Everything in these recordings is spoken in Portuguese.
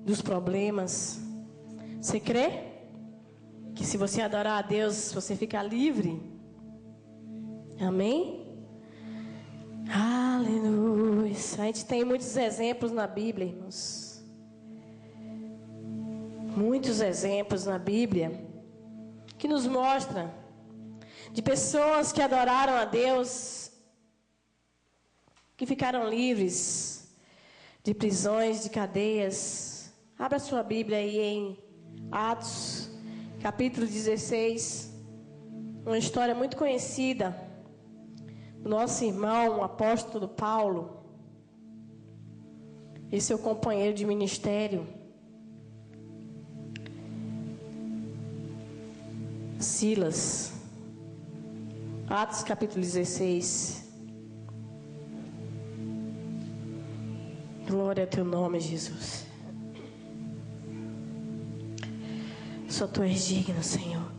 dos problemas. Você crê? Que se você adorar a Deus, você fica livre? Amém? Aleluia. A gente tem muitos exemplos na Bíblia, irmãos. Muitos exemplos na Bíblia que nos mostram de pessoas que adoraram a Deus, que ficaram livres de prisões, de cadeias. Abra sua Bíblia aí em Atos, capítulo 16. Uma história muito conhecida do nosso irmão, o apóstolo Paulo e seu companheiro de ministério, Silas. Atos capítulo 16. Glória a teu nome, Jesus. Só tu és digno, Senhor.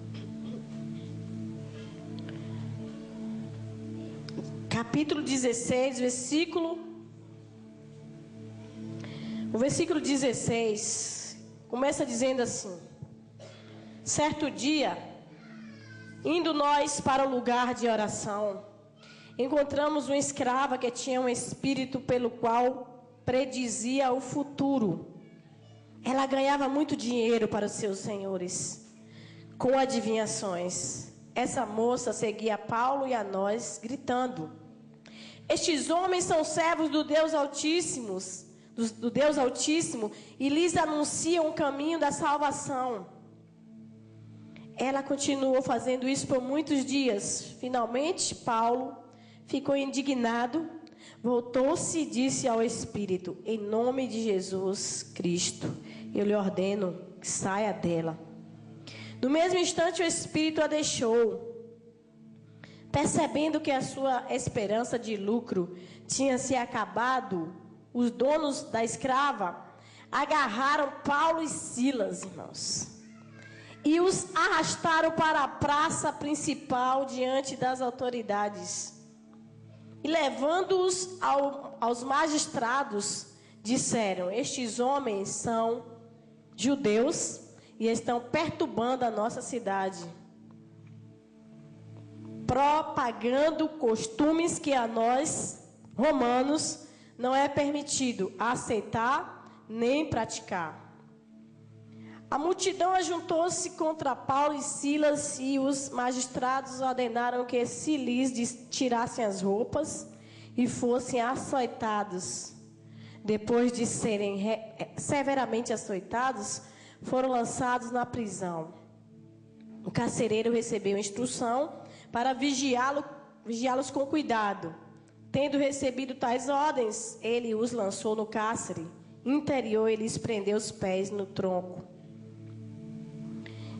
Capítulo 16, o versículo 16 começa dizendo assim: certo dia, indo nós para o lugar de oração, encontramos uma escrava que tinha um espírito pelo qual predizia o futuro. Ela ganhava muito dinheiro para os seus senhores com adivinhações. Essa moça seguia Paulo e a nós, gritando: estes homens são servos do Deus Altíssimo, do Deus Altíssimo, e lhes anunciam o caminho da salvação. Ela continuou fazendo isso por muitos dias. Finalmente, Paulo ficou indignado, voltou-se e disse ao Espírito: em nome de Jesus Cristo, eu lhe ordeno que saia dela. No mesmo instante, o Espírito a deixou. Percebendo que a sua esperança de lucro tinha se acabado, os donos da escrava agarraram Paulo e Silas, irmãos, e os arrastaram para a praça principal diante das autoridades. E levando-os aos magistrados, disseram: estes homens são judeus e estão perturbando a nossa cidade, propagando costumes que a nós, romanos, não é permitido aceitar nem praticar. A multidão ajuntou-se contra Paulo e Silas, e os magistrados ordenaram que se lhes tirassem as roupas e fossem açoitados. Depois de serem severamente açoitados, foram lançados na prisão. O carcereiro recebeu instrução para vigiá-los com cuidado. Tendo recebido tais ordens, ele os lançou no cárcere interior e lhes prendeu os pés no tronco.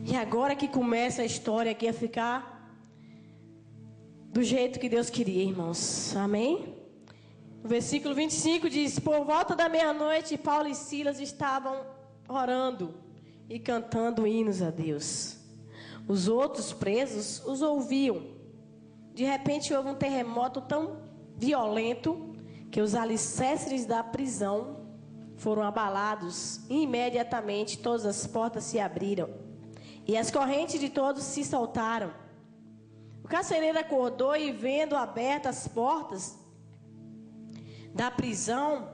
E agora que começa a história aqui a ficar do jeito que Deus queria, irmãos. Amém? O versículo 25 diz: por volta da meia-noite, Paulo e Silas estavam orando e cantando hinos a Deus. Os outros presos os ouviam. De repente houve um terremoto tão violento que os alicerces da prisão foram abalados. E imediatamente todas as portas se abriram e as correntes de todos se soltaram. O carcereiro acordou e, vendo abertas as portas da prisão,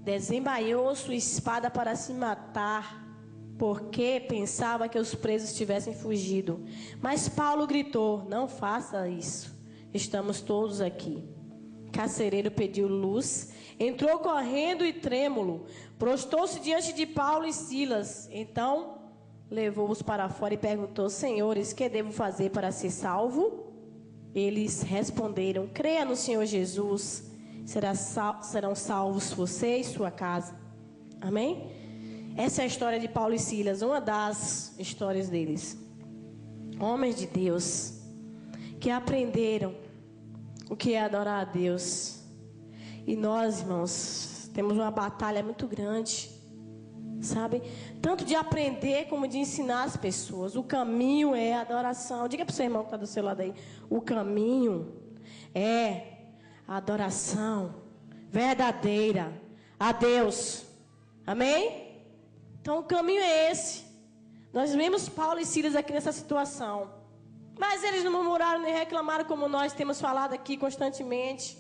desembaiou sua espada para se matar, porque pensava que os presos tivessem fugido. Mas Paulo gritou: não faça isso, estamos todos aqui. O carcereiro pediu luz, entrou correndo e trêmulo, prostou-se diante de Paulo e Silas. Então levou-os para fora e perguntou: senhores, que devo fazer para ser salvo? Eles responderam: creia no Senhor Jesus, serão salvos você e sua casa. Amém? Essa é a história de Paulo e Silas, uma das histórias deles. Homens de Deus que aprenderam o que é adorar a Deus. E nós, irmãos, temos uma batalha muito grande, sabe? Tanto de aprender como de ensinar as pessoas. O caminho é a adoração. Diga para o seu irmão que está do seu lado aí: o caminho é a adoração verdadeira a Deus. Amém? Então o caminho é esse. Nós vemos Paulo e Silas aqui nessa situação. Mas eles não murmuraram nem reclamaram como nós temos falado aqui constantemente.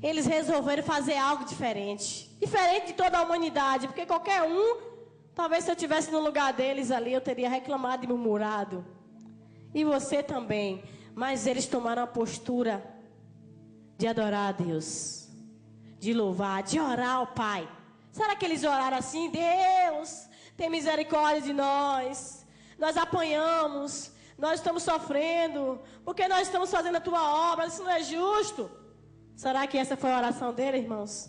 Eles resolveram fazer algo diferente. Diferente de toda a humanidade. Porque qualquer um, talvez se eu estivesse no lugar deles ali, eu teria reclamado e murmurado. E você também. Mas eles tomaram a postura de adorar a Deus. De louvar, de orar ao Pai. Será que eles oraram assim? Deus, tem misericórdia de nós. Nós apanhamos. Nós estamos sofrendo. Porque nós estamos fazendo a tua obra. Isso não é justo. Será que essa foi a oração dele, irmãos?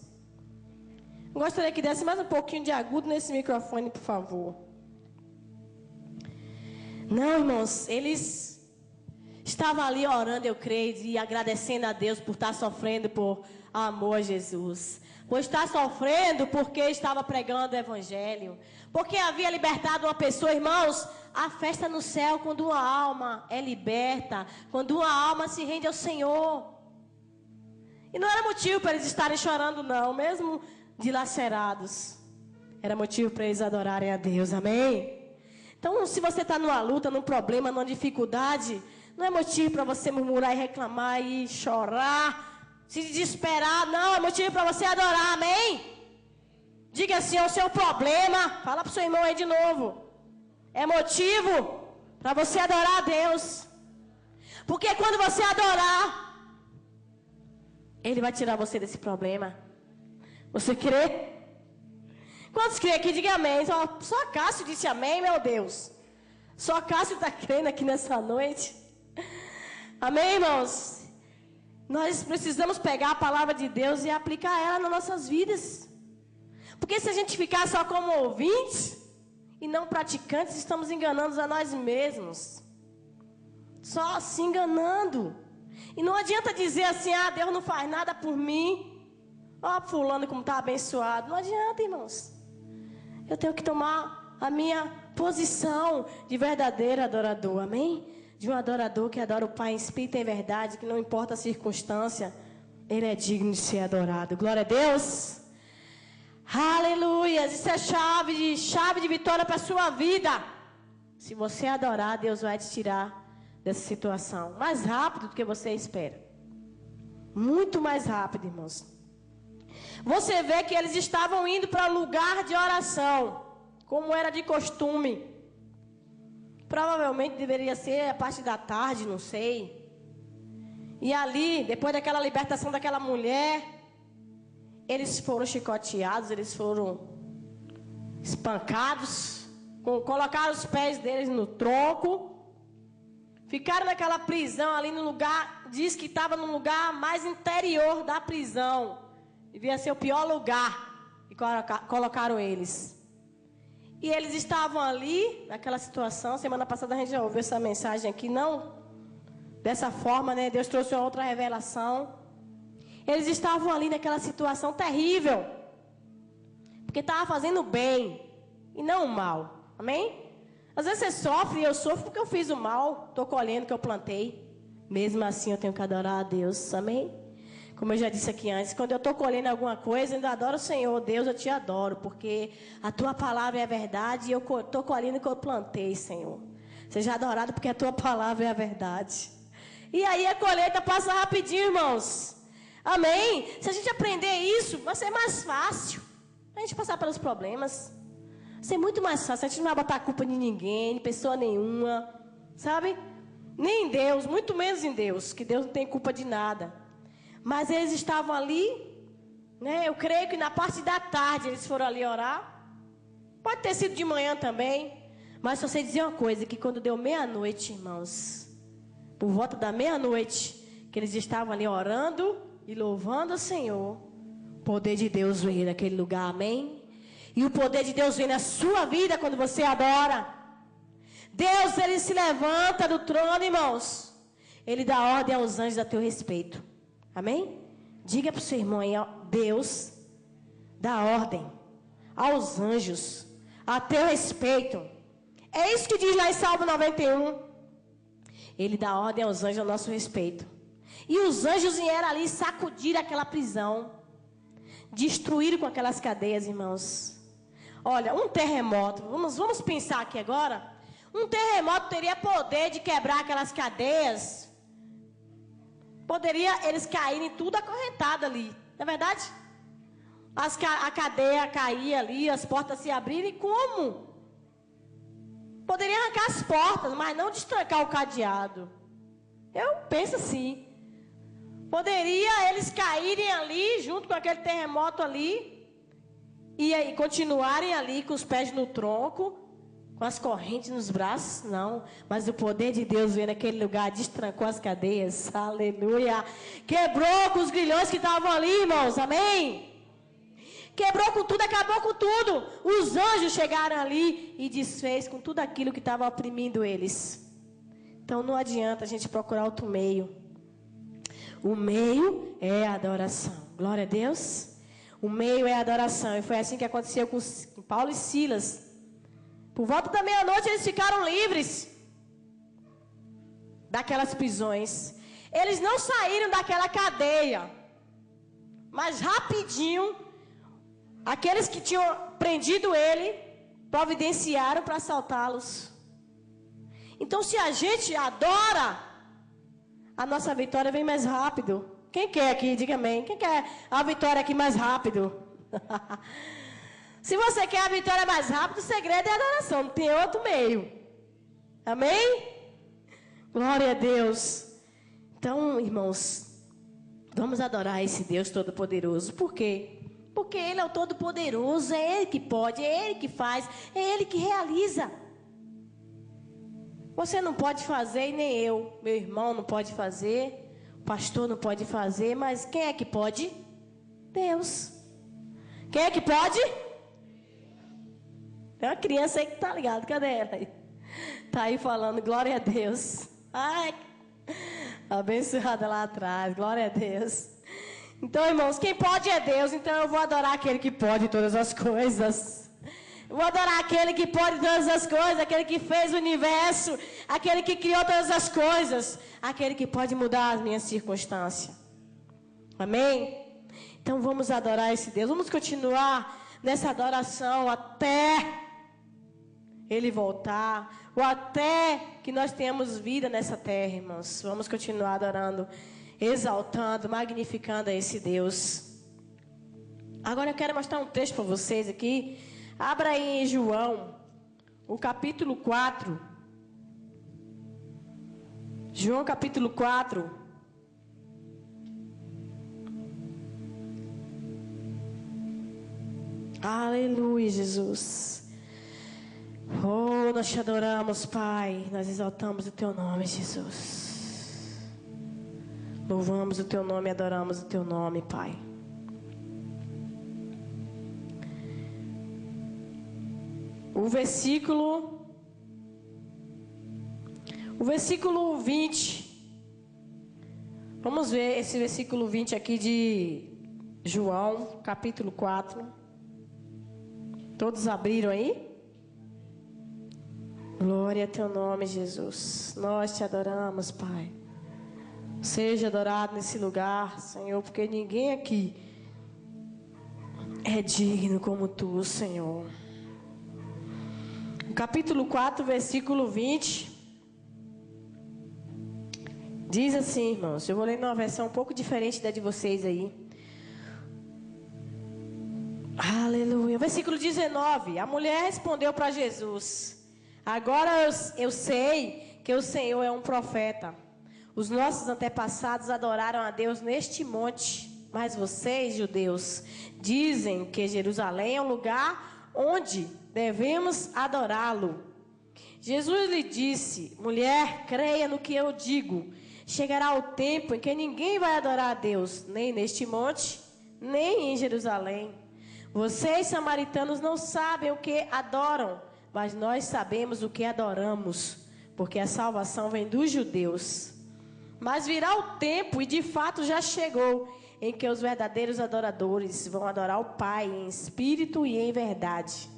Eu gostaria que desse mais um pouquinho de agudo nesse microfone, por favor. Não, irmãos, eles estavam ali orando, eu creio, e agradecendo a Deus por estar sofrendo por amor a Jesus. Por estar sofrendo porque estava pregando o Evangelho. Porque havia libertado uma pessoa, irmãos. A festa no céu quando uma alma é liberta. Quando uma alma se rende ao Senhor. E não era motivo para eles estarem chorando, não. Mesmo dilacerados. Era motivo para eles adorarem a Deus. Amém? Então, se você está numa luta, num problema, numa dificuldade, não é motivo para você murmurar e reclamar e chorar, se desesperar. Não, é motivo para você adorar. Amém? Diga assim, é o seu problema. Fala para o seu irmão aí de novo. É motivo para você adorar a Deus. Porque quando você adorar, Ele vai tirar você desse problema. Você crê? Quantos crê aqui? Diga amém. Só Cássio disse amém, meu Deus. Só Cássio está crendo aqui nessa noite. Amém, irmãos? Nós precisamos pegar a palavra de Deus e aplicar ela nas nossas vidas. Porque se a gente ficar só como ouvintes e não praticantes, estamos enganando a nós mesmos. Só se enganando. E não adianta dizer assim, Deus não faz nada por mim. Fulano como está abençoado. Não adianta, irmãos. Eu tenho que tomar a minha posição de verdadeiro adorador. Amém? De um adorador que adora o Pai em espírito e em verdade, que não importa a circunstância, Ele é digno de ser adorado. Glória a Deus. Aleluia. Isso é chave de vitória para a sua vida. Se você adorar, Deus vai te tirar dessa situação mais rápido do que você espera. Muito mais rápido, irmãos. Você vê que eles estavam indo para um lugar de oração, como era de costume. Provavelmente deveria ser a parte da tarde, não sei. E ali, depois daquela libertação daquela mulher, eles foram chicoteados, eles foram espancados, colocaram os pés deles no tronco. Ficaram naquela prisão ali no lugar, diz que estava no lugar mais interior da prisão. Devia ser o pior lugar. E colocaram eles. E eles estavam ali, naquela situação. Semana passada a gente já ouviu essa mensagem aqui. Não dessa forma, né? Deus trouxe uma outra revelação. Eles estavam ali naquela situação terrível. Porque estava fazendo bem e não o mal. Amém? Às vezes você sofre e eu sofro porque eu fiz o mal. Estou colhendo o que eu plantei. Mesmo assim eu tenho que adorar a Deus. Amém? Como eu já disse aqui antes, quando eu estou colhendo alguma coisa, eu ainda adoro o Senhor. Deus, eu te adoro, porque a tua palavra é a verdade e eu estou colhendo o que eu plantei, Senhor. Seja adorado porque a tua palavra é a verdade. E aí a colheita passa rapidinho, irmãos. Amém? Se a gente aprender isso, vai ser mais fácil a gente passar pelos problemas. Vai ser muito mais fácil. A gente não vai botar a culpa de ninguém, de pessoa nenhuma, sabe? Nem em Deus, muito menos em Deus, que Deus não tem culpa de nada. Mas eles estavam ali, né? Eu creio que na parte da tarde eles foram ali orar. Pode ter sido de manhã também. Mas só sei dizer uma coisa, que quando deu meia-noite, irmãos, por volta da meia-noite, que eles estavam ali orando e louvando o Senhor, o poder de Deus veio naquele lugar, amém? E o poder de Deus vem na sua vida quando você adora. Deus, Ele se levanta do trono, irmãos. Ele dá ordem aos anjos a teu respeito. Amém? Diga para o seu irmão aí, ó, Deus dá ordem aos anjos a teu respeito. É isso que diz lá em Salmo 91. Ele dá ordem aos anjos a nosso respeito. E os anjos vieram ali sacudir aquela prisão. Destruíram com aquelas cadeias, irmãos. Olha, um terremoto, vamos pensar aqui agora. Um terremoto teria poder de quebrar aquelas cadeias. Poderia eles caírem tudo acorrentado ali, não é verdade? A cadeia caía ali, as portas se abrirem, como? Poderia arrancar as portas, mas não destrancar o cadeado. Eu penso assim. Poderia eles caírem ali, junto com aquele terremoto ali, e aí continuarem ali com os pés no tronco, com as correntes nos braços? Não. Mas o poder de Deus veio naquele lugar, destrancou as cadeias. Aleluia. Quebrou com os grilhões que estavam ali, irmãos. Amém? Quebrou com tudo, acabou com tudo. Os anjos chegaram ali e desfez com tudo aquilo que estava oprimindo eles. Então não adianta a gente procurar outro meio. O meio é a adoração. Glória a Deus. O meio é a adoração. E foi assim que aconteceu com Paulo e Silas. Por volta da meia-noite eles ficaram livres daquelas prisões. Eles não saíram daquela cadeia. Mas rapidinho, aqueles que tinham prendido ele, providenciaram para assaltá-los. Então se a gente adora, a nossa vitória vem mais rápido. Quem quer aqui? Diga amém. Quem quer a vitória aqui mais rápido? Se você quer a vitória mais rápido, o segredo é a adoração. Não tem outro meio. Amém? Glória a Deus. Então, irmãos, vamos adorar esse Deus Todo-Poderoso. Por quê? Porque Ele é o Todo-Poderoso. É Ele que pode, é Ele que faz, é Ele que realiza. Você não pode fazer e nem eu. Meu irmão não pode fazer. O pastor não pode fazer. Mas quem é que pode? Deus. Quem é que pode? Tem uma criança aí que tá ligada. Cadê ela? Tá aí falando glória a Deus. Ai, abençoada lá atrás. Glória a Deus. Então, irmãos, quem pode é Deus. Então eu vou adorar aquele que pode todas as coisas. Vou adorar aquele que pode todas as coisas, aquele que fez o universo, aquele que criou todas as coisas, aquele que pode mudar as minhas circunstâncias. Amém? Então vamos adorar esse Deus. Vamos continuar nessa adoração até Ele voltar, ou até que nós tenhamos vida nessa terra, irmãos. Vamos continuar adorando, exaltando, magnificando a esse Deus. Agora eu quero mostrar um texto para vocês aqui. Abra aí em João, o capítulo 4. João capítulo 4. Aleluia, Jesus. Oh, nós te adoramos, Pai. Nós exaltamos o teu nome, Jesus. Louvamos o teu nome e adoramos o teu nome, Pai. O versículo 20. Vamos ver esse versículo 20 aqui de João, capítulo 4. Todos abriram aí? Glória a teu nome, Jesus. Nós te adoramos, Pai. Seja adorado nesse lugar, Senhor, porque ninguém aqui é digno como tu, Senhor. Capítulo 4, versículo 20. Diz assim, irmãos. Eu vou ler numa versão um pouco diferente da de vocês aí. Aleluia. Versículo 19. A mulher respondeu para Jesus: agora eu sei que o Senhor é um profeta. Os nossos antepassados adoraram a Deus neste monte. Mas vocês, judeus, dizem que Jerusalém é um lugar onde devemos adorá-lo. Jesus lhe disse: mulher, creia no que eu digo. Chegará o tempo em que ninguém vai adorar a Deus, nem neste monte, nem em Jerusalém. Vocês, samaritanos, não sabem o que adoram, mas nós sabemos o que adoramos, porque a salvação vem dos judeus. Mas virá o tempo, e de fato já chegou, em que os verdadeiros adoradores vão adorar o Pai em espírito e em verdade.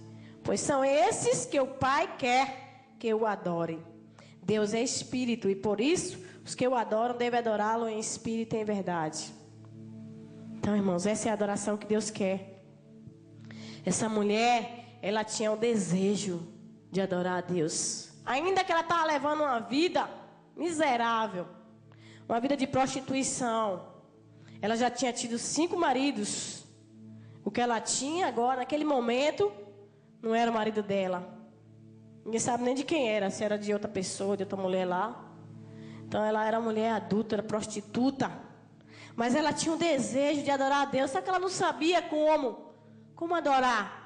Pois são esses que o Pai quer que o adorem. Deus é espírito e por isso os que o adoram devem adorá-lo em espírito e em verdade. Então, irmãos, essa é a adoração que Deus quer. Essa mulher, ela tinha o desejo de adorar a Deus. Ainda que ela estava levando uma vida miserável, uma vida de prostituição. Ela já tinha tido 5 maridos. O que ela tinha agora, naquele momento, não era o marido dela. Ninguém sabe nem de quem era, se era de outra pessoa, de outra mulher lá. Então ela era mulher adulta, era prostituta. Mas ela tinha um desejo de adorar a Deus, só que ela não sabia como adorar.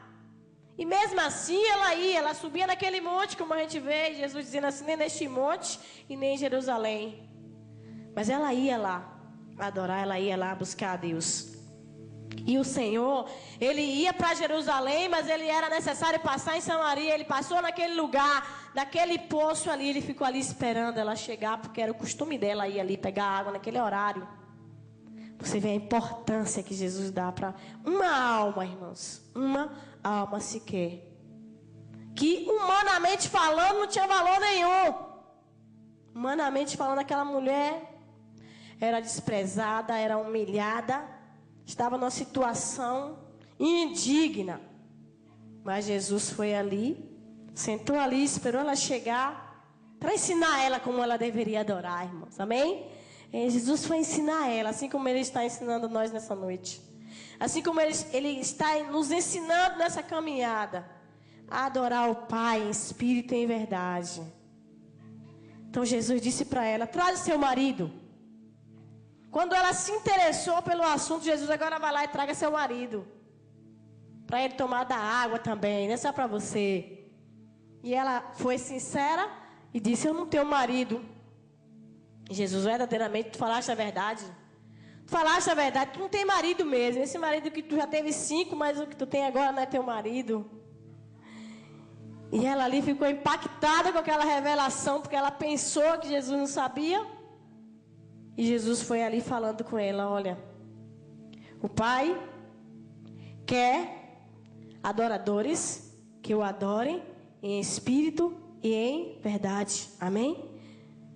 E mesmo assim ela subia naquele monte, como a gente vê, Jesus dizendo assim, nem neste monte e nem em Jerusalém. Mas ela ia lá adorar, ela ia lá buscar a Deus. E o Senhor, ele ia para Jerusalém, mas ele era necessário passar em Samaria. Ele passou naquele lugar, naquele poço ali, ele ficou ali esperando ela chegar, porque era o costume dela ir ali pegar água naquele horário. Você vê a importância que Jesus dá para uma alma, irmãos, uma alma sequer, que humanamente falando não tinha valor nenhum. Humanamente falando, aquela mulher era desprezada, era humilhada, estava numa situação indigna. Mas Jesus foi ali, sentou ali, esperou ela chegar, para ensinar ela como ela deveria adorar, irmãos. Amém? E Jesus foi ensinar ela, assim como Ele está ensinando nós nessa noite. Assim como Ele está nos ensinando nessa caminhada, a adorar o Pai em espírito e em verdade. Então Jesus disse para ela, traz seu marido. Quando ela se interessou pelo assunto, Jesus agora vai lá e traga seu marido. Para ele tomar da água também, não é só para você. E ela foi sincera e disse, eu não tenho marido. E Jesus, verdadeiramente, tu falaste a verdade? Tu falaste a verdade, tu não tem marido mesmo. Esse marido que tu já teve 5, mas o que tu tem agora não é teu marido. E ela ali ficou impactada com aquela revelação, porque ela pensou que Jesus não sabia. E Jesus foi ali falando com ela, olha, o Pai quer adoradores que o adorem em espírito e em verdade. Amém?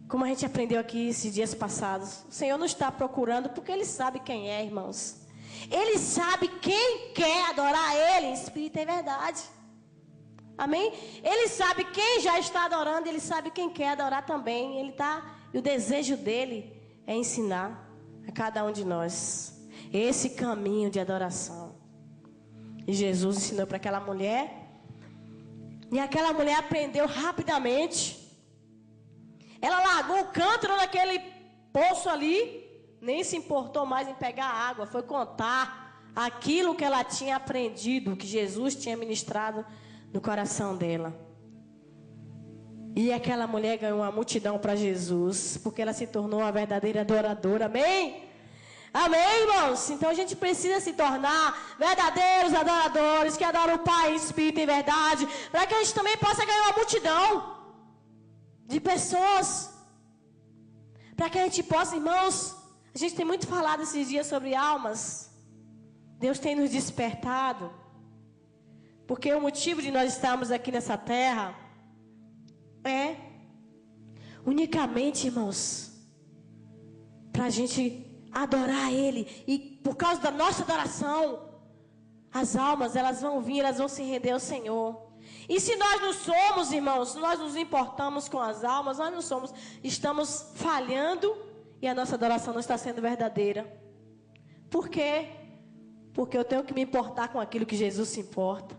Como a gente aprendeu aqui esses dias passados, o Senhor não está procurando porque Ele sabe quem é, irmãos. Ele sabe quem quer adorar Ele em espírito e em verdade. Amém? Ele sabe quem já está adorando, Ele sabe quem quer adorar também. E o desejo dEle é ensinar a cada um de nós esse caminho de adoração. E Jesus ensinou para aquela mulher. E aquela mulher aprendeu rapidamente. Ela largou o cântaro naquele poço ali. Nem se importou mais em pegar água. Foi contar aquilo que ela tinha aprendido, que Jesus tinha ministrado no coração dela. E aquela mulher ganhou uma multidão para Jesus, porque ela se tornou uma verdadeira adoradora. Amém? Amém, irmãos? Então a gente precisa se tornar verdadeiros adoradores, que adoram o Pai em espírito e em verdade, para que a gente também possa ganhar uma multidão de pessoas. Para que a gente possa, irmãos, a gente tem muito falado esses dias sobre almas. Deus tem nos despertado, porque o motivo de nós estarmos aqui nessa terra é unicamente, irmãos, para a gente adorar Ele. E por causa da nossa adoração, as almas, elas vão vir, elas vão se render ao Senhor. E se nós não somos, irmãos, se nós nos importamos com as almas, nós não somos, estamos falhando e a nossa adoração não está sendo verdadeira. Por quê? Porque eu tenho que me importar com aquilo que Jesus se importa.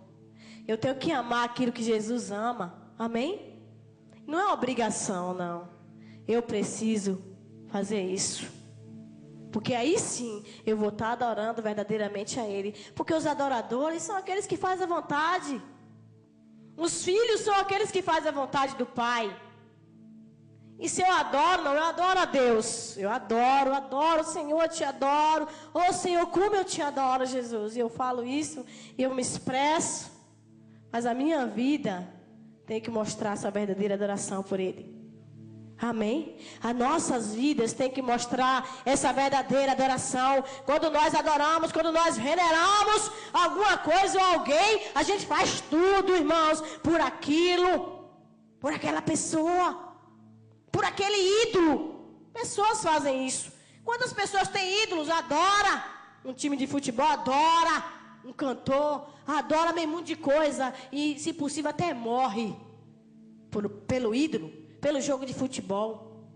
Eu tenho que amar aquilo que Jesus ama. Amém? Não é uma obrigação, não. Eu preciso fazer isso. Porque aí sim eu vou estar adorando verdadeiramente a Ele. Porque os adoradores são aqueles que fazem a vontade. Os filhos são aqueles que fazem a vontade do Pai. E se eu adoro, não, eu adoro a Deus. Eu adoro, Senhor, eu te adoro. Oh, Senhor, como eu te adoro, Jesus. E eu falo isso, e eu me expresso. Mas a minha vida tem que mostrar essa verdadeira adoração por Ele. Amém? As nossas vidas têm que mostrar essa verdadeira adoração. Quando nós adoramos, quando nós veneramos alguma coisa ou alguém, a gente faz tudo, irmãos, por aquilo, por aquela pessoa, por aquele ídolo. Pessoas fazem isso. Quantas pessoas têm ídolos? Adora. Um time de futebol adora. um cantor, adora meio mundo de coisa e, se possível, até morre pelo ídolo, pelo jogo de futebol.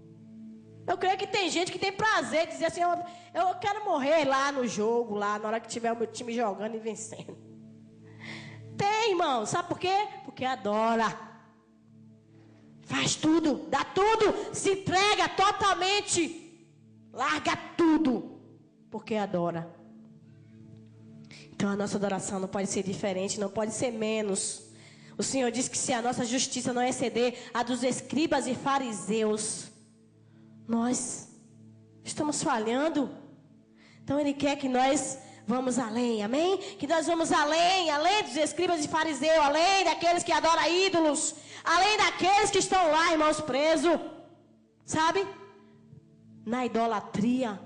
Eu creio que tem gente que tem prazer de dizer assim, eu quero morrer lá no jogo, lá na hora que tiver o meu time jogando e vencendo. Tem, irmão, sabe por quê? Porque adora. Faz tudo, dá tudo, se entrega totalmente, larga tudo, porque adora. Então a nossa adoração não pode ser diferente, não pode ser menos. O Senhor diz que se a nossa justiça não exceder a dos escribas e fariseus, nós estamos falhando. Então Ele quer que nós vamos além, amém? Que nós vamos além dos escribas e fariseus, além daqueles que adoram ídolos, além daqueles que estão lá, irmãos, presos, sabe? Na idolatria,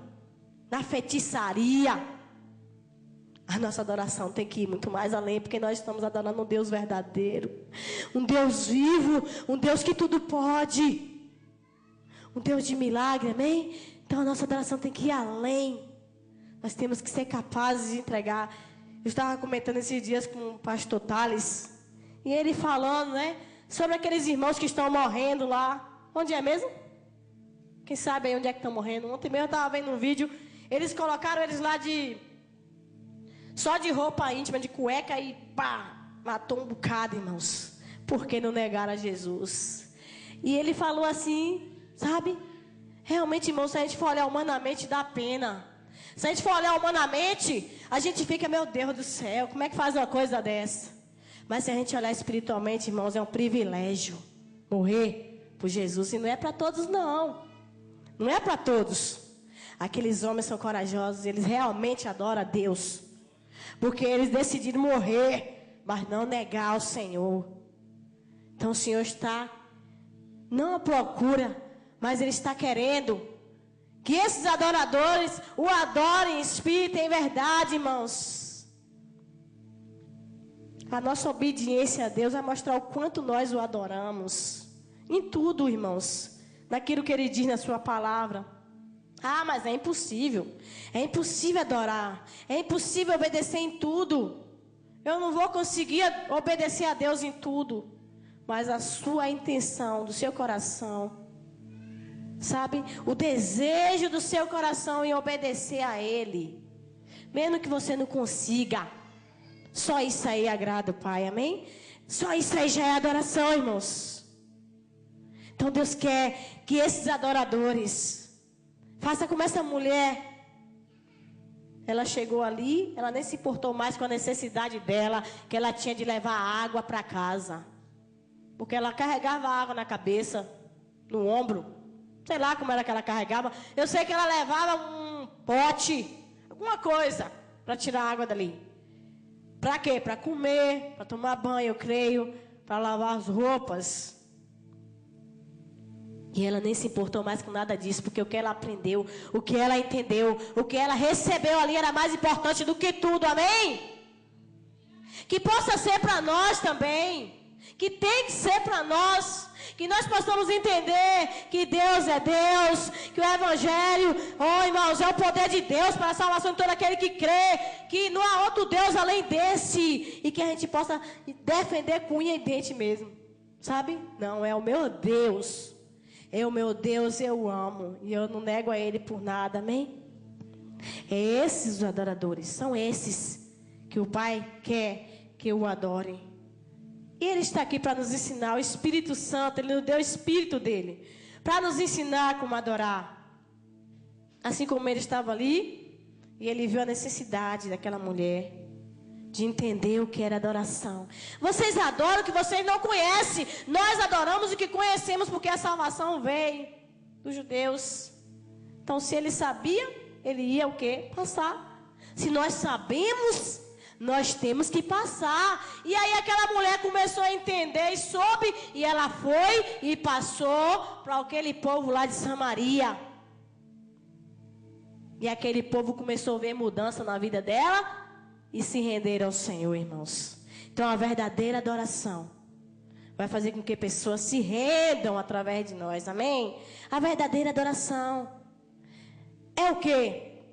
na feitiçaria. A nossa adoração tem que ir muito mais além, porque nós estamos adorando um Deus verdadeiro, um Deus vivo, um Deus que tudo pode, um Deus de milagre, amém? Então a nossa adoração tem que ir além. Nós temos que ser capazes de entregar. Eu estava comentando esses dias com o pastor Thales, e ele falando, né, sobre aqueles irmãos que estão morrendo lá. Onde é mesmo? Quem sabe aí onde é que estão morrendo? Ontem mesmo eu estava vendo um vídeo, eles colocaram eles lá só de roupa íntima, de cueca, e pá, matou um bocado, irmãos, porque não negaram a Jesus. E ele falou assim, sabe? Realmente, irmãos, se a gente for olhar humanamente, dá pena. Se a gente for olhar humanamente, a gente fica, meu Deus do céu, como é que faz uma coisa dessa? Mas se a gente olhar espiritualmente, irmãos, é um privilégio morrer por Jesus. E não é para todos, não. Não é para todos. Aqueles homens são corajosos, eles realmente adoram a Deus, porque eles decidiram morrer, mas não negar ao Senhor. Então o Senhor está não à procura, mas Ele está querendo que esses adoradores o adorem em espírito e em verdade, irmãos. A nossa obediência a Deus vai mostrar o quanto nós o adoramos. Em tudo, irmãos. Naquilo que Ele diz na sua palavra. Ah, mas é impossível. É impossível adorar. É impossível obedecer em tudo. Eu não vou conseguir obedecer a Deus em tudo. Mas a sua intenção, do seu coração, sabe? O desejo do seu coração em obedecer a Ele. Mesmo que você não consiga. Só isso aí agrada o Pai, amém? Só isso aí já é adoração, irmãos. Então Deus quer que esses adoradores façam como essa mulher. Ela chegou ali, ela nem se importou mais com a necessidade dela, que ela tinha de levar água para casa. Porque ela carregava água na cabeça, no ombro. Sei lá como era que ela carregava. Eu sei que ela levava um pote, alguma coisa, para tirar a água dali. Para quê? Para comer, para tomar banho, eu creio, para lavar as roupas. E ela nem se importou mais com nada disso, porque o que ela aprendeu, o que ela entendeu, o que ela recebeu ali era mais importante do que tudo, amém? Que possa ser para nós também, que tem que ser para nós, que nós possamos entender que Deus é Deus, que o Evangelho, irmãos, é o poder de Deus para a salvação de todo aquele que crê, que não há outro Deus além desse, e que a gente possa defender com unha e dente mesmo, sabe? Não, é o meu Deus. É o meu Deus, eu amo. E eu não nego a Ele por nada, amém? É esses os adoradores. São esses que o Pai quer que o adorem. E Ele está aqui para nos ensinar. O Espírito Santo, Ele nos deu o Espírito dEle para nos ensinar como adorar. Assim como Ele estava ali, e Ele viu a necessidade daquela mulher de entender o que era adoração. Vocês adoram o que vocês não conhecem. Nós adoramos o que conhecemos, porque a salvação veio dos judeus. Então, se ele sabia, ele ia o quê? Passar. Se nós sabemos, nós temos que passar. E aí aquela mulher começou a entender e soube, e ela foi e passou para aquele povo lá de Samaria. E aquele povo começou a ver mudança na vida dela e se render ao Senhor, irmãos. Então a verdadeira adoração vai fazer com que pessoas se rendam através de nós, amém? A verdadeira adoração é o quê?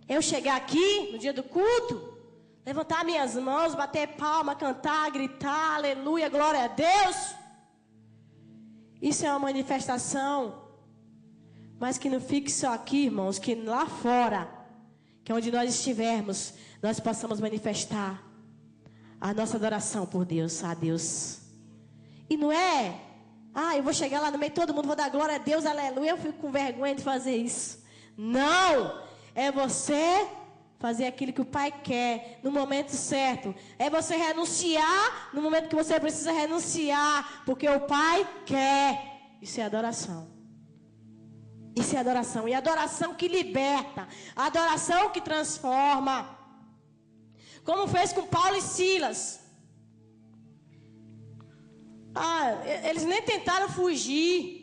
Eu chegar aqui no dia do culto, levantar minhas mãos, bater palma, cantar, gritar, aleluia, glória a Deus. Isso é uma manifestação. Mas que não fique só aqui, irmãos, que lá fora, que é onde nós estivermos, nós possamos manifestar a nossa adoração por Deus, a Deus. E não é, eu vou chegar lá no meio, todo mundo vou dar glória a Deus, aleluia, eu fico com vergonha de fazer isso. Não, é você fazer aquilo que o Pai quer, no momento certo. É você renunciar no momento que você precisa renunciar, porque o Pai quer. Isso é adoração. Isso é adoração. E adoração que liberta. Adoração que transforma. Como fez com Paulo e Silas. Eles nem tentaram fugir.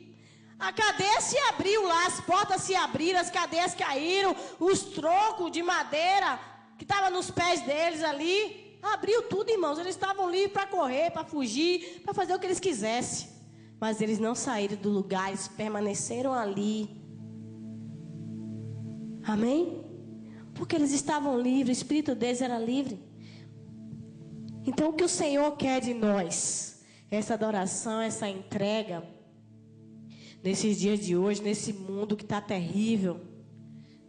A cadeia se abriu lá, as portas se abriram, as cadeias caíram, os troncos de madeira que estavam nos pés deles ali, abriu tudo, irmãos. Eles estavam livres para correr, para fugir, para fazer o que eles quisessem. Mas eles não saíram do lugar, eles permaneceram ali. Amém? Porque eles estavam livres, o espírito deles era livre. Então o que o Senhor quer de nós? Essa adoração, essa entrega. Nesses dias de hoje, nesse mundo que está terrível,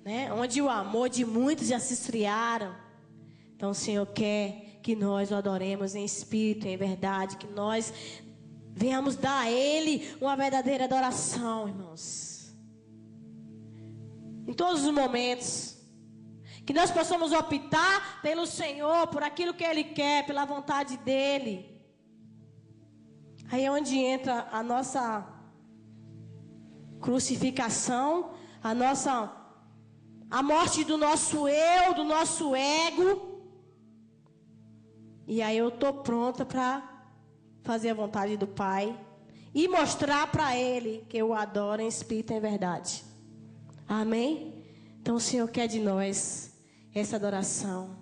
né? Onde o amor de muitos já se esfriaram. Então o Senhor quer que nós o adoremos em espírito, em verdade, que nós venhamos dar a Ele uma verdadeira adoração, irmãos. Em todos os momentos. Que nós possamos optar pelo Senhor, por aquilo que Ele quer, pela vontade dEle. Aí é onde entra a nossa crucificação, a morte do nosso eu, do nosso ego. E aí eu estou pronta para fazer a vontade do Pai e mostrar para Ele que eu o adoro em espírito e em verdade. Amém? Então o Senhor quer de nós essa adoração.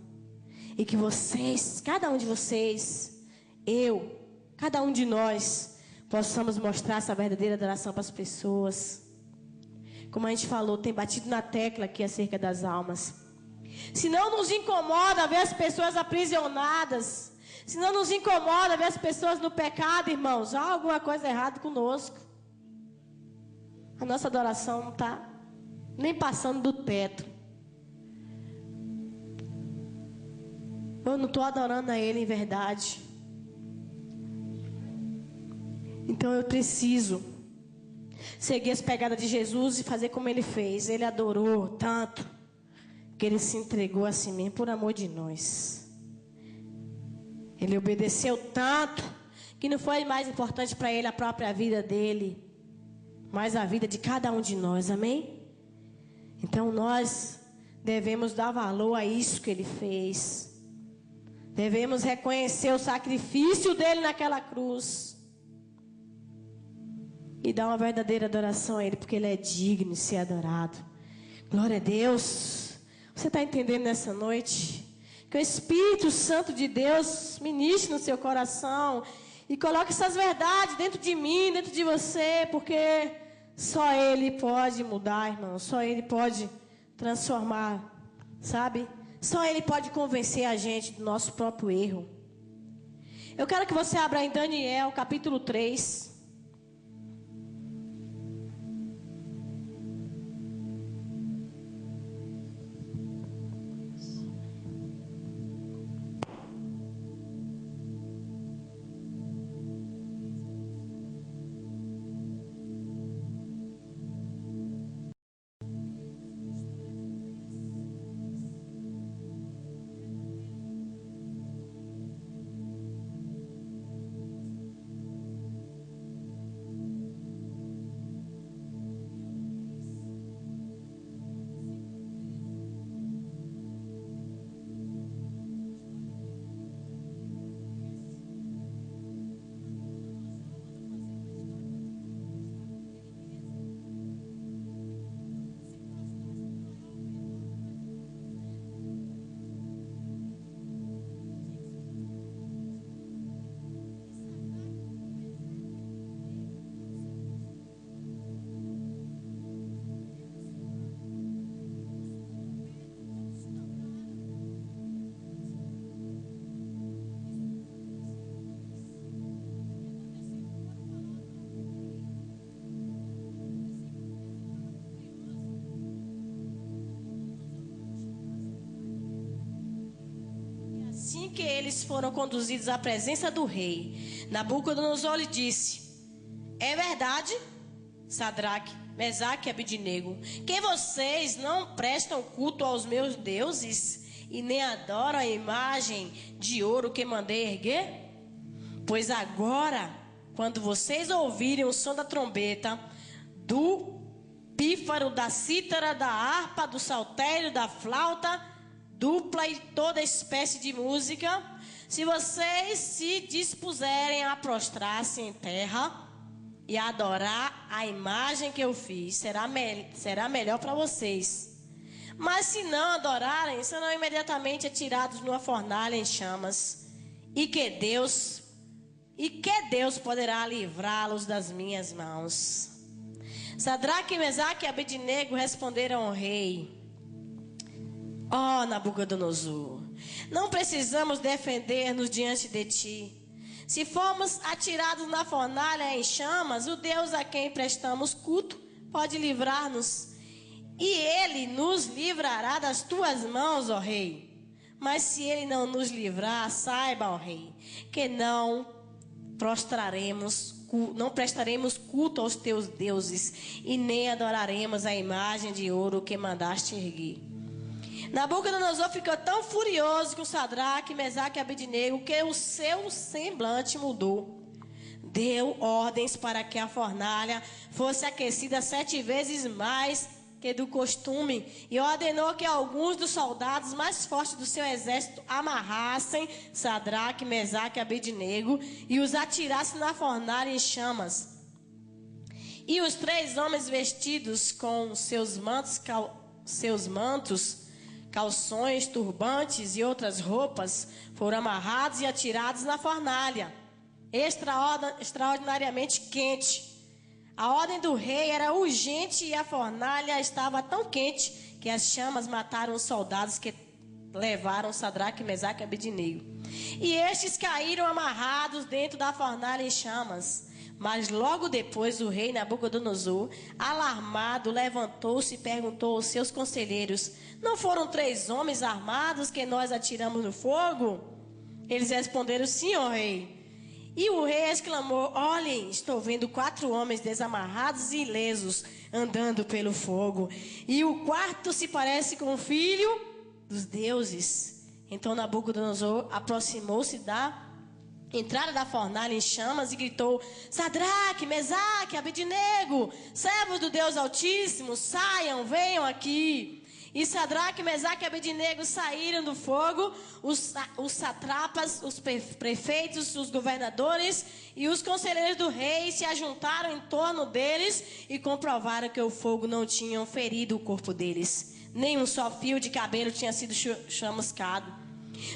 E que vocês, cada um de vocês, cada um de nós, possamos mostrar essa verdadeira adoração para as pessoas. Como a gente falou, tem batido na tecla aqui acerca das almas. Se não nos incomoda ver as pessoas aprisionadas, se não nos incomoda ver as pessoas no pecado, irmãos, há alguma coisa errada conosco. A nossa adoração não está nem passando do teto. Eu não estou adorando a Ele em verdade. Então eu preciso seguir as pegadas de Jesus e fazer como Ele fez. Ele adorou tanto que Ele se entregou a si mesmo por amor de nós. Ele obedeceu tanto que não foi mais importante para Ele a própria vida dele, mas a vida de cada um de nós, amém? Então nós devemos dar valor a isso que Ele fez. Devemos reconhecer o sacrifício dele naquela cruz. E dar uma verdadeira adoração a Ele, porque Ele é digno de ser adorado. Glória a Deus. Você está entendendo nessa noite? Que o Espírito Santo de Deus ministre no seu coração. E coloque essas verdades dentro de mim, dentro de você. Porque só Ele pode mudar, irmão. Só Ele pode transformar, sabe? Só Ele pode convencer a gente do nosso próprio erro. Eu quero que você abra em Daniel, capítulo 3. que eles foram conduzidos à presença do rei, Nabucodonosor lhe disse: é verdade, Sadraque, Mesaque e Abednego, que vocês não prestam culto aos meus deuses e nem adoram a imagem de ouro que mandei erguer? Pois agora, quando vocês ouvirem o som da trombeta, do pífaro, da cítara, da harpa, do saltério, da flauta, dupla e toda espécie de música, se vocês se dispuserem a prostrar-se em terra e adorar a imagem que eu fiz, será melhor para vocês. Mas se não adorarem, serão imediatamente atirados numa fornalha em chamas. E que Deus poderá livrá-los das minhas mãos. Sadraque, Mesaque e Abednego responderam ao rei: ó Nabucodonosor, não precisamos defender-nos diante de ti. Se formos atirados na fornalha em chamas, o Deus a quem prestamos culto pode livrar-nos. E ele nos livrará das tuas mãos, ó rei. Mas se ele não nos livrar, saiba, ó rei, que não prestaremos culto aos teus deuses e nem adoraremos a imagem de ouro que mandaste erguer. Nabucodonosor ficou tão furioso com Sadraque, Mesaque e Abednego que o seu semblante mudou. Deu ordens para que a fornalha fosse aquecida 7 vezes mais que do costume e ordenou que alguns dos soldados mais fortes do seu exército amarrassem Sadraque, Mesaque e Abednego e os atirassem na fornalha em chamas. E os 3 homens vestidos com seus mantos, calções, turbantes e outras roupas foram amarrados e atirados na fornalha, extraordinariamente quente. A ordem do rei era urgente e a fornalha estava tão quente que as chamas mataram os soldados que levaram Sadraque, Mesaque e Abednego. E estes caíram amarrados dentro da fornalha em chamas. Mas logo depois o rei Nabucodonosor, alarmado, levantou-se e perguntou aos seus conselheiros: não foram 3 homens armados que nós atiramos no fogo? Eles responderam: sim, ó rei. E o rei exclamou: olhem, estou vendo 4 homens desamarrados e ilesos andando pelo fogo. E o quarto se parece com o filho dos deuses. Então Nabucodonosor aproximou-se da entrada da fornalha em chamas e gritou: Sadraque, Mesaque, Abednego, servos do Deus Altíssimo, saiam, venham aqui. E Sadraque, Mesaque e Abednego saíram do fogo. Os satrapas, os prefeitos, os governadores e os conselheiros do rei se ajuntaram em torno deles e comprovaram que o fogo não tinha ferido o corpo deles. Nem um só fio de cabelo tinha sido chamuscado.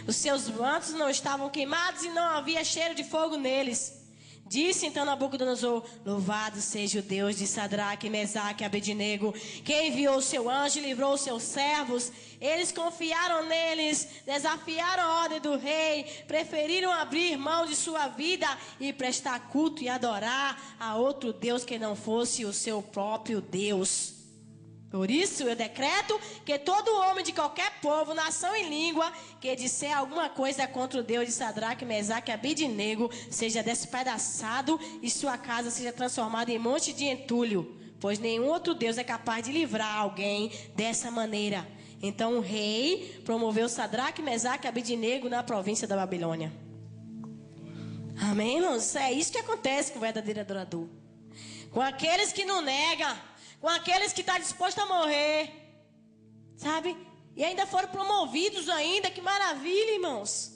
Os seus mantos não estavam queimados e não havia cheiro de fogo neles. Disse então Nabucodonosor: louvado seja o Deus de Sadraque, Mesaque e Abednego, que enviou o seu anjo e livrou os seus servos. Eles confiaram neles, desafiaram a ordem do rei, preferiram abrir mão de sua vida e prestar culto e adorar a outro Deus que não fosse o seu próprio Deus. Por isso eu decreto que todo homem de qualquer povo, nação e língua que disser alguma coisa contra o Deus de Sadraque, Mesaque e Abednego seja despedaçado e sua casa seja transformada em monte de entulho, pois nenhum outro Deus é capaz de livrar alguém dessa maneira. Então o rei promoveu Sadraque, Mesaque e Abednego na província da Babilônia. Amém, irmãos? É isso que acontece com o verdadeiro adorador. Com aqueles que não negam, com aqueles que estão dispostos a morrer, sabe? E ainda foram promovidos ainda, que maravilha, irmãos.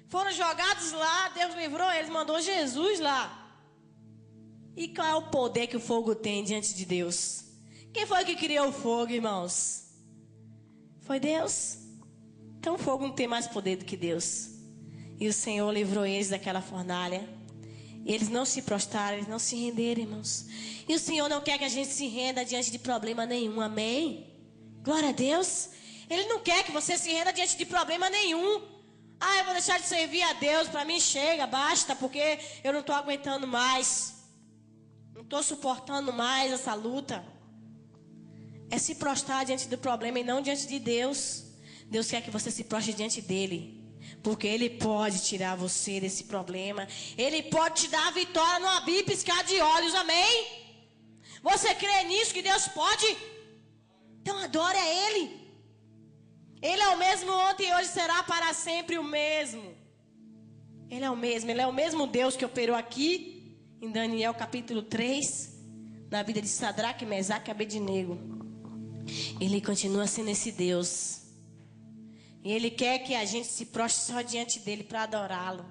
Foram jogados lá, Deus livrou eles, mandou Jesus lá. E qual é o poder que o fogo tem diante de Deus? Quem foi que criou o fogo, irmãos? Foi Deus. Então o fogo não tem mais poder do que Deus. E o Senhor livrou eles daquela fornalha. Eles não se prostraram, eles não se renderam, irmãos. E o Senhor não quer que a gente se renda diante de problema nenhum, amém? Glória a Deus. Ele não quer que você se renda diante de problema nenhum. Ah, eu vou deixar de servir a Deus, para mim chega, basta, porque eu não estou aguentando mais. Não estou suportando mais essa luta. É se prostrar diante do problema e não diante de Deus. Deus quer que você se prostre diante dele. Porque Ele pode tirar você desse problema. Ele pode te dar a vitória no abrir e piscar de olhos, amém? Você crê nisso, que Deus pode? Então adore a Ele. Ele é o mesmo ontem e hoje será para sempre o mesmo. Ele é o mesmo Deus que operou aqui em Daniel capítulo 3, na vida de Sadraque, Mesaque e Abednego. Ele continua sendo esse Deus. E Ele quer que a gente se prostre só diante dEle para adorá-lo.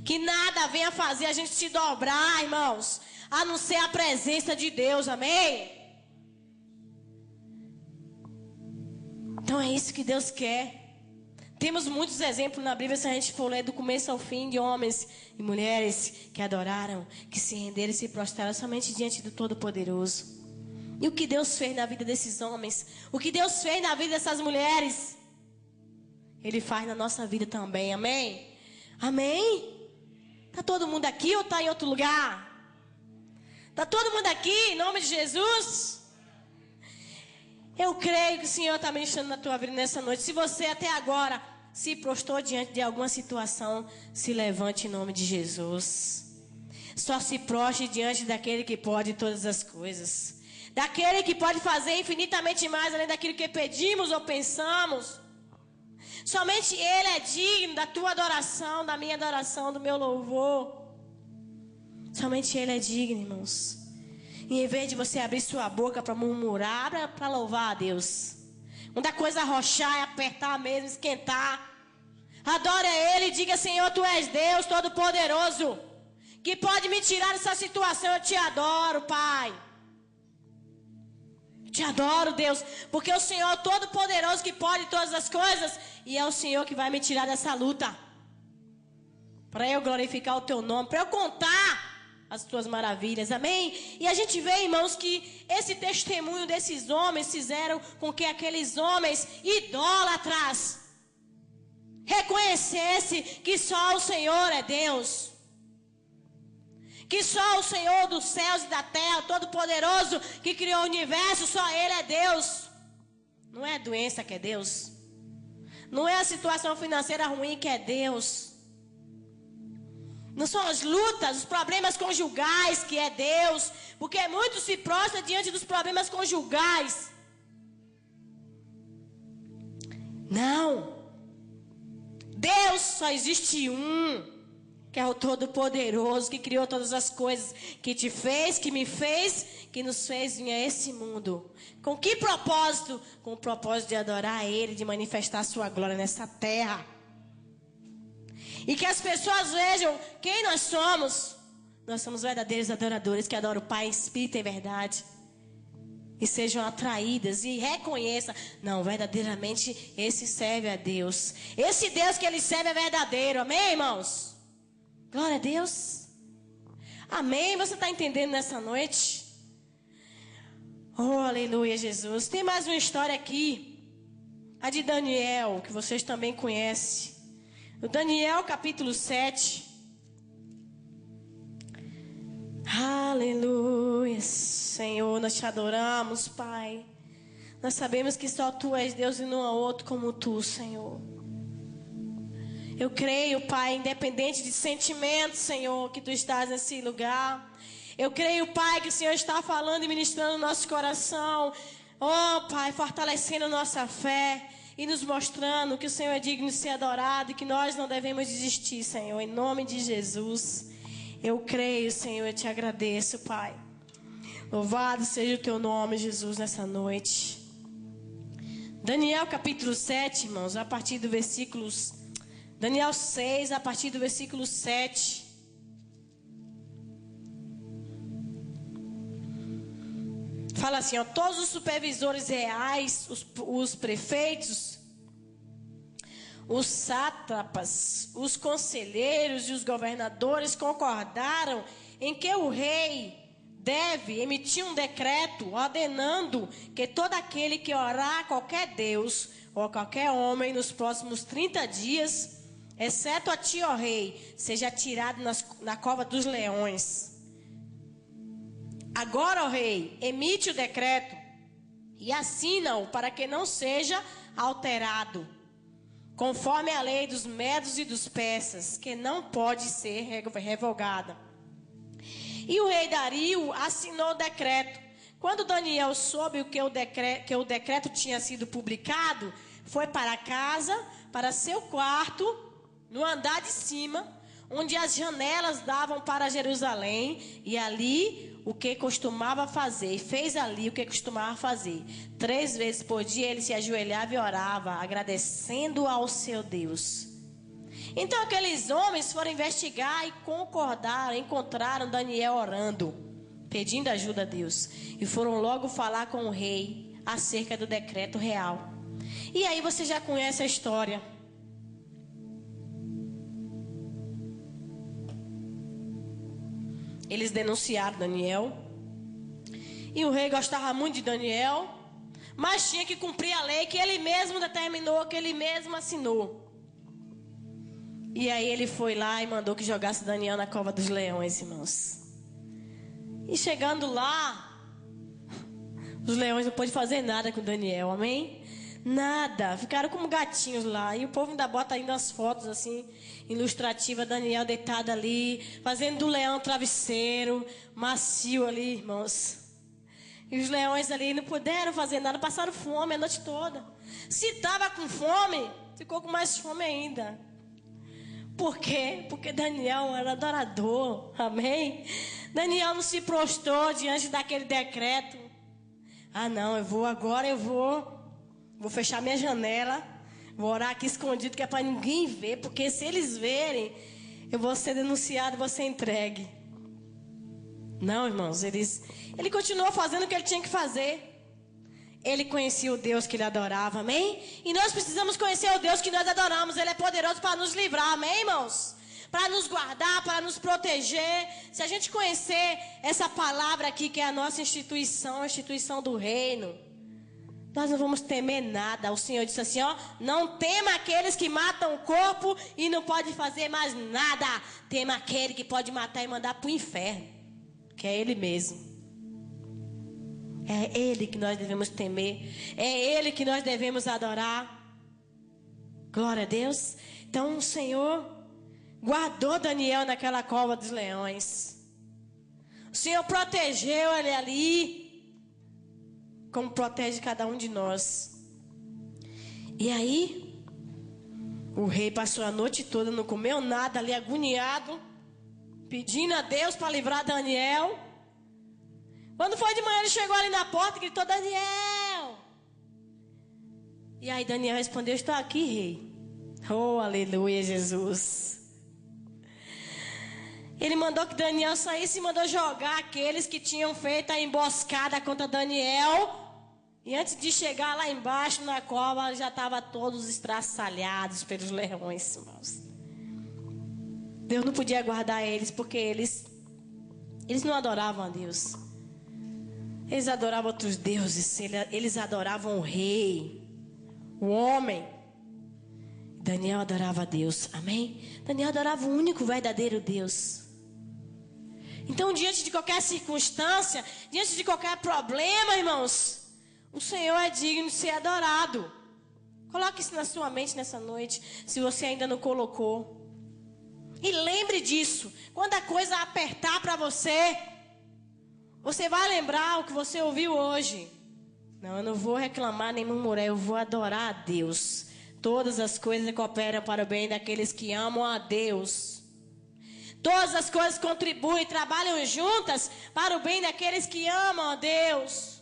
Que nada venha fazer a gente se dobrar, irmãos, a não ser a presença de Deus, amém? Então é isso que Deus quer. Temos muitos exemplos na Bíblia, se a gente for ler do começo ao fim, de homens e mulheres que adoraram, que se renderam e se prostraram somente diante do Todo-Poderoso. E o que Deus fez na vida desses homens, o que Deus fez na vida dessas mulheres, Ele faz na nossa vida também, amém? Amém? Está todo mundo aqui ou está em outro lugar? Está todo mundo aqui em nome de Jesus? Eu creio que o Senhor está ministrando na tua vida nessa noite. Se você até agora se prostrou diante de alguma situação, se levante em nome de Jesus. Só se prostre diante daquele que pode todas as coisas. Daquele que pode fazer infinitamente mais além daquilo que pedimos ou pensamos. Somente Ele é digno da tua adoração, da minha adoração, do meu louvor. Somente Ele é digno, irmãos. E em vez de você abrir sua boca para murmurar, abra para louvar a Deus. Quando a coisa arrochar, é apertar mesmo, esquentar. Adore a Ele e diga: Senhor, Tu és Deus Todo-Poderoso, que pode me tirar dessa situação. Eu te adoro, Pai. Te adoro, Deus, porque o Senhor é o Todo-Poderoso que pode todas as coisas, e é o Senhor que vai me tirar dessa luta, para eu glorificar o Teu nome, para eu contar as Tuas maravilhas, amém? E a gente vê, irmãos, que esse testemunho desses homens fizeram com que aqueles homens idólatras reconhecessem que só o Senhor é Deus. Que só o Senhor dos céus e da terra, Todo-Poderoso, que criou o universo, só Ele é Deus. Não é a doença que é Deus. Não é a situação financeira ruim que é Deus. Não são as lutas, os problemas conjugais que é Deus. Porque muitos se prostram diante dos problemas conjugais. Não. Deus só existe um. Que é o Todo-Poderoso, que criou todas as coisas, que te fez, que me fez, que nos fez vir a esse mundo. Com que propósito? Com o propósito de adorar a Ele, de manifestar a sua glória nessa terra. E que as pessoas vejam quem nós somos. Nós somos verdadeiros adoradores que adoram o Pai em espírito e verdade. E sejam atraídas e reconheçam: não, verdadeiramente esse serve a Deus. Esse Deus que ele serve é verdadeiro, amém, irmãos? Glória a Deus. Amém. Você está entendendo nessa noite? Oh, aleluia, Jesus. Tem mais uma história aqui. A de Daniel, que vocês também conhecem. O Daniel capítulo 7. Aleluia, Senhor. Nós te adoramos, Pai. Nós sabemos que só Tu és Deus e não há outro como Tu, Senhor. Eu creio, Pai, independente de sentimentos, Senhor, que Tu estás nesse lugar. Eu creio, Pai, que o Senhor está falando e ministrando no nosso coração. Oh, Pai, fortalecendo nossa fé e nos mostrando que o Senhor é digno de ser adorado e que nós não devemos desistir, Senhor. Em nome de Jesus, eu creio, Senhor, eu te agradeço, Pai. Louvado seja o Teu nome, Jesus, nessa noite. Daniel capítulo 7, irmãos, a partir do versículos... Daniel 6, a partir do versículo 7. Fala assim, ó: todos os supervisores reais, os prefeitos, os sátrapas, os conselheiros e os governadores concordaram em que o rei deve emitir um decreto ordenando que todo aquele que orar a qualquer Deus ou a qualquer homem nos próximos 30 dias... exceto a ti, ó rei, seja atirado na cova dos leões. Agora, ó rei, emite o decreto e assina-o para que não seja alterado. conforme a lei dos medos e dos persas, que não pode ser revogada. E o rei Dario assinou o decreto. Quando Daniel soube que o decreto tinha sido publicado, foi para casa, para seu quarto, no andar de cima, onde as janelas davam para Jerusalém, e ali o que costumava fazer, fez ali o que costumava fazer. 3 vezes por dia ele se ajoelhava e orava, agradecendo ao seu Deus. Então aqueles homens foram investigar e concordaram, encontraram Daniel orando, pedindo ajuda a Deus, e foram logo falar com o rei acerca do decreto real. E aí você já conhece a história. Eles denunciaram Daniel. E o rei gostava muito de Daniel, mas tinha que cumprir a lei que ele mesmo determinou, que ele mesmo assinou. E aí ele foi lá e mandou que jogasse Daniel na cova dos leões, irmãos. E chegando lá, os leões não pôde fazer nada com Daniel, amém? Nada, ficaram como gatinhos lá. E o povo ainda bota ainda as fotos assim, ilustrativa, Daniel deitado ali, fazendo do leão travesseiro, macio ali, irmãos. E os leões ali não puderam fazer nada, passaram fome a noite toda. Se estava com fome, ficou com mais fome ainda. Por quê? Porque Daniel era adorador, amém? Daniel não se prostrou diante daquele decreto. Ah não, eu vou fechar minha janela, vou orar aqui escondido, que é para ninguém ver, porque se eles verem, eu vou ser denunciado, vou ser entregue. Não, irmãos, ele continuou fazendo o que ele tinha que fazer. Ele conhecia o Deus que ele adorava, amém? E nós precisamos conhecer o Deus que nós adoramos. Ele é poderoso para nos livrar, amém, irmãos? Para nos guardar, para nos proteger. Se a gente conhecer essa palavra aqui, que é a nossa instituição, a instituição do reino, nós não vamos temer nada. O Senhor disse assim, ó: não tema aqueles que matam o corpo e não pode fazer mais nada. Tema aquele que pode matar e mandar para o inferno, que é Ele mesmo. É Ele que nós devemos temer. É Ele que nós devemos adorar. Glória a Deus. Então o Senhor guardou Daniel naquela cova dos leões. O Senhor protegeu ele ali, como protege cada um de nós. E aí, o rei passou a noite toda, não comeu nada ali, agoniado, pedindo a Deus para livrar Daniel. Quando foi de manhã, ele chegou ali na porta e gritou: Daniel! E aí Daniel respondeu: estou aqui, rei. Oh, aleluia, Jesus. Ele mandou que Daniel saísse e mandou jogar aqueles que tinham feito a emboscada contra Daniel. E antes de chegar lá embaixo na cova, já estavam todos estraçalhados pelos leões, irmãos. Deus não podia guardar eles, porque eles não adoravam a Deus. Eles adoravam outros deuses. Eles adoravam o rei, o homem. Daniel adorava a Deus, amém? Daniel adorava o único verdadeiro Deus. Então, diante de qualquer circunstância, diante de qualquer problema, irmãos, o Senhor é digno de ser adorado. Coloque isso na sua mente nessa noite, se você ainda não colocou. E lembre disso. Quando a coisa apertar para você, você vai lembrar o que você ouviu hoje. Não, eu não vou reclamar nem murmurar, eu vou adorar a Deus. Todas as coisas cooperam para o bem daqueles que amam a Deus. Todas as coisas contribuem, trabalham juntas para o bem daqueles que amam a Deus.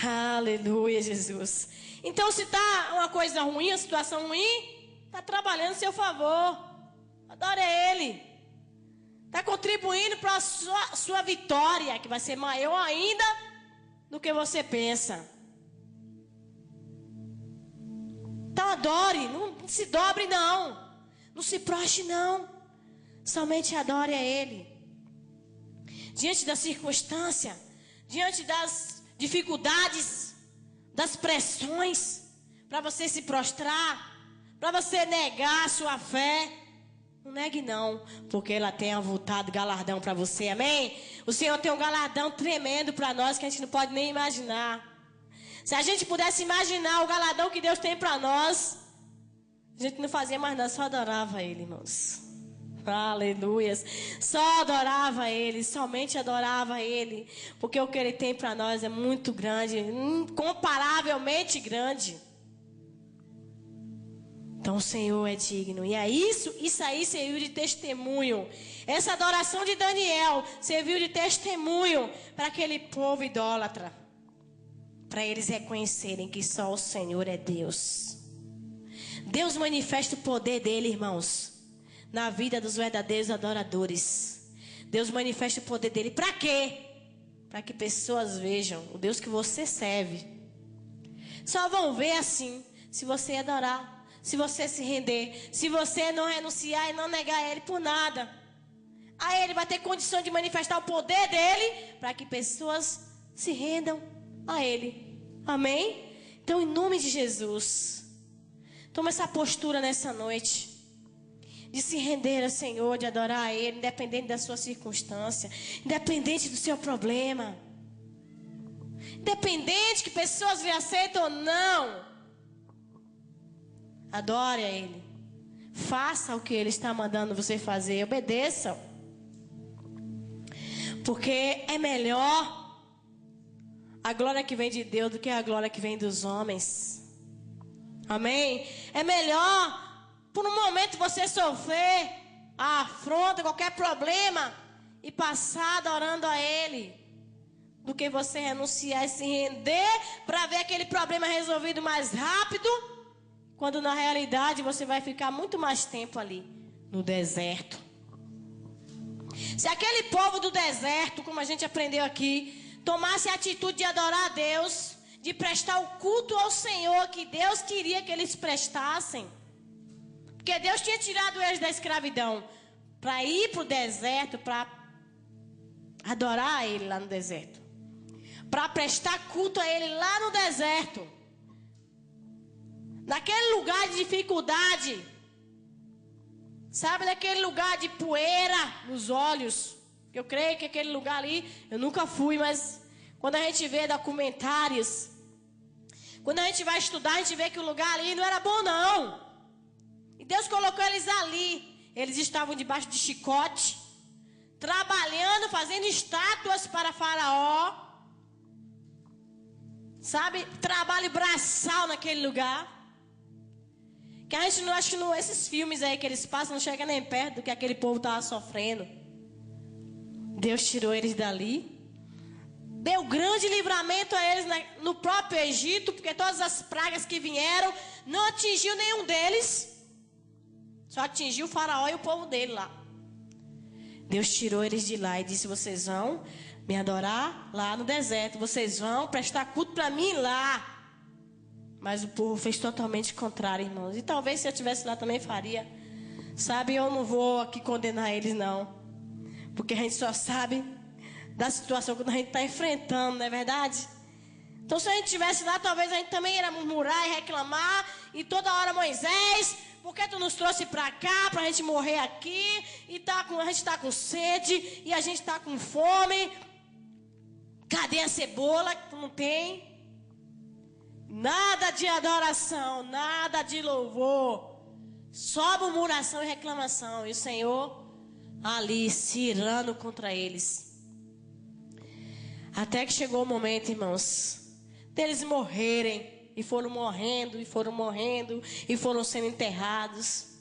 Aleluia, Jesus. Então, se está uma coisa ruim, uma situação ruim, está trabalhando a seu favor. Adore Ele. Está contribuindo para a sua vitória, que vai ser maior ainda do que você pensa. Então adore, não se dobre não. Não se prostre não. Somente adore a Ele. Diante da circunstância, diante das dificuldades, das pressões, para você se prostrar, para você negar a sua fé, não negue não, porque ela tem avultado galardão para você, amém? O Senhor tem um galardão tremendo para nós que a gente não pode nem imaginar. Se a gente pudesse imaginar o galardão que Deus tem para nós, a gente não fazia mais nada, só adorava Ele, irmãos. Aleluias. Só adorava Ele, somente adorava Ele. Porque o que Ele tem para nós é muito grande, incomparavelmente grande. Então o Senhor é digno. E é isso aí serviu de testemunho. Essa adoração de Daniel serviu de testemunho para aquele povo idólatra. Para eles reconhecerem que só o Senhor é Deus. Deus manifesta o poder dele, irmãos, na vida dos verdadeiros adoradores. Deus manifesta o poder dele. Para quê? Para que pessoas vejam o Deus que você serve. Só vão ver assim, se você adorar, se você se render, se você não renunciar e não negar Ele por nada. Aí Ele vai ter condição de manifestar o poder dele, para que pessoas se rendam a Ele. Amém? Então, em nome de Jesus, toma essa postura nessa noite, de se render ao Senhor, de adorar a Ele, independente da sua circunstância, independente do seu problema, independente que pessoas lhe aceitam ou não. Adore a Ele. Faça o que Ele está mandando você fazer. Obedeça. Porque é melhor a glória que vem de Deus do que a glória que vem dos homens. Amém? É melhor, por um momento, você sofrer a afronta, qualquer problema, e passar adorando a Ele, do que você renunciar e se render para ver aquele problema resolvido mais rápido, quando na realidade você vai ficar muito mais tempo ali, no deserto. Se aquele povo do deserto, como a gente aprendeu aqui, tomasse a atitude de adorar a Deus, de prestar o culto ao Senhor que Deus queria que eles prestassem, porque Deus tinha tirado eles da escravidão para ir para o deserto, para adorar a Ele lá no deserto, para prestar culto a Ele lá no deserto, naquele lugar de dificuldade, sabe, naquele lugar de poeira nos olhos. Eu creio que aquele lugar ali, eu nunca fui, mas quando a gente vê documentários, quando a gente vai estudar, a gente vê que o lugar ali não era bom não. E Deus colocou eles ali. Eles estavam debaixo de chicote, trabalhando, fazendo estátuas para Faraó. Sabe, trabalho braçal naquele lugar. Que a gente não acha que esses filmes aí que eles passam não chega nem perto do que aquele povo estava sofrendo. Deus tirou eles dali. Deu grande livramento a eles no próprio Egito, porque todas as pragas que vieram não atingiu nenhum deles. Só atingiu o Faraó e o povo dele lá. Deus tirou eles de lá e disse: vocês vão me adorar lá no deserto. Vocês vão prestar culto para mim lá. Mas o povo fez totalmente contrário, irmãos. E talvez se eu estivesse lá também faria. Sabe, eu não vou aqui condenar eles não. Porque a gente só sabe da situação que a gente está enfrentando, não é verdade? Então se a gente estivesse lá, talvez a gente também ia murmurar e reclamar. E toda hora: Moisés, por que tu nos trouxe para cá, para a gente morrer aqui? E a gente está com sede, e a gente está com fome. Cadê a cebola que tu não tem? Nada de adoração, nada de louvor, só murmuração e reclamação. E o Senhor ali se irando contra eles. Até que chegou o momento, irmãos, deles morrerem. E foram morrendo, e foram morrendo, e foram sendo enterrados,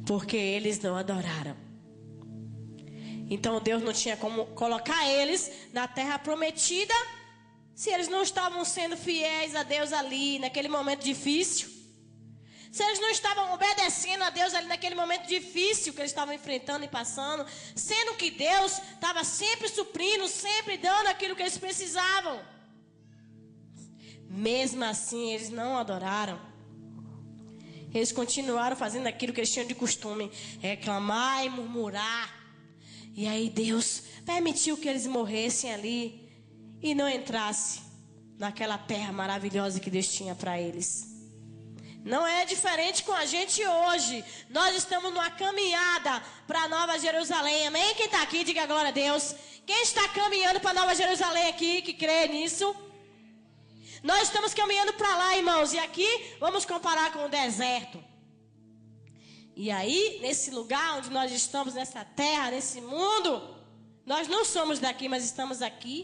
porque eles não adoraram. Então Deus não tinha como colocar eles na terra prometida, se eles não estavam sendo fiéis a Deus ali, naquele momento difícil. Se eles não estavam obedecendo a Deus ali naquele momento difícil que eles estavam enfrentando e passando. Sendo que Deus estava sempre suprindo, sempre dando aquilo que eles precisavam. Mesmo assim, eles não adoraram. Eles continuaram fazendo aquilo que eles tinham de costume: reclamar e murmurar. E aí Deus permitiu que eles morressem ali e não entrasse naquela terra maravilhosa que Deus tinha para eles. Não é diferente com a gente hoje. Nós estamos numa caminhada para a Nova Jerusalém. Amém? Quem está aqui, diga glória a Deus. Quem está caminhando para a Nova Jerusalém aqui, que crê nisso? Nós estamos caminhando para lá, irmãos. E aqui vamos comparar com o deserto. E aí, nesse lugar onde nós estamos, nessa terra, nesse mundo, nós não somos daqui, mas estamos aqui.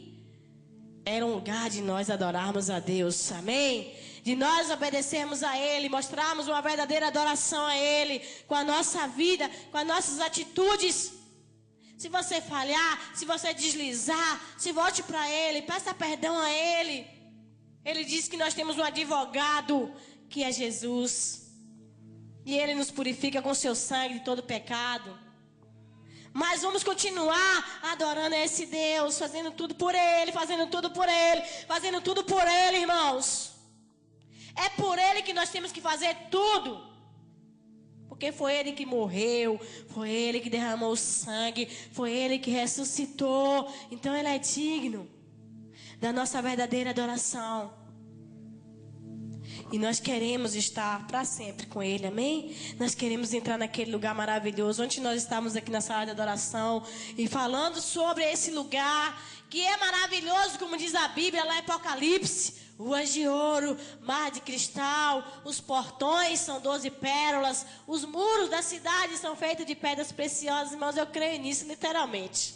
Era um lugar de nós adorarmos a Deus, amém? De nós obedecermos a Ele, mostrarmos uma verdadeira adoração a Ele, com a nossa vida, com as nossas atitudes. Se você falhar, se você deslizar, se volte para Ele, peça perdão a Ele. Ele diz que nós temos um advogado, que é Jesus. E Ele nos purifica com seu sangue de todo pecado. Mas vamos continuar adorando a esse Deus, fazendo tudo por Ele, fazendo tudo por Ele, fazendo tudo por Ele, irmãos. É por Ele que nós temos que fazer tudo. Porque foi Ele que morreu, foi Ele que derramou o sangue, foi Ele que ressuscitou. Então Ele é digno da nossa verdadeira adoração. E nós queremos estar para sempre com Ele, amém? Nós queremos entrar naquele lugar maravilhoso. Ontem nós estávamos aqui na sala de adoração e falando sobre esse lugar que é maravilhoso, como diz a Bíblia lá em Apocalipse. Ruas de ouro, mar de cristal, os portões são 12 pérolas, os muros da cidade são feitos de pedras preciosas. Irmãos, eu creio nisso literalmente.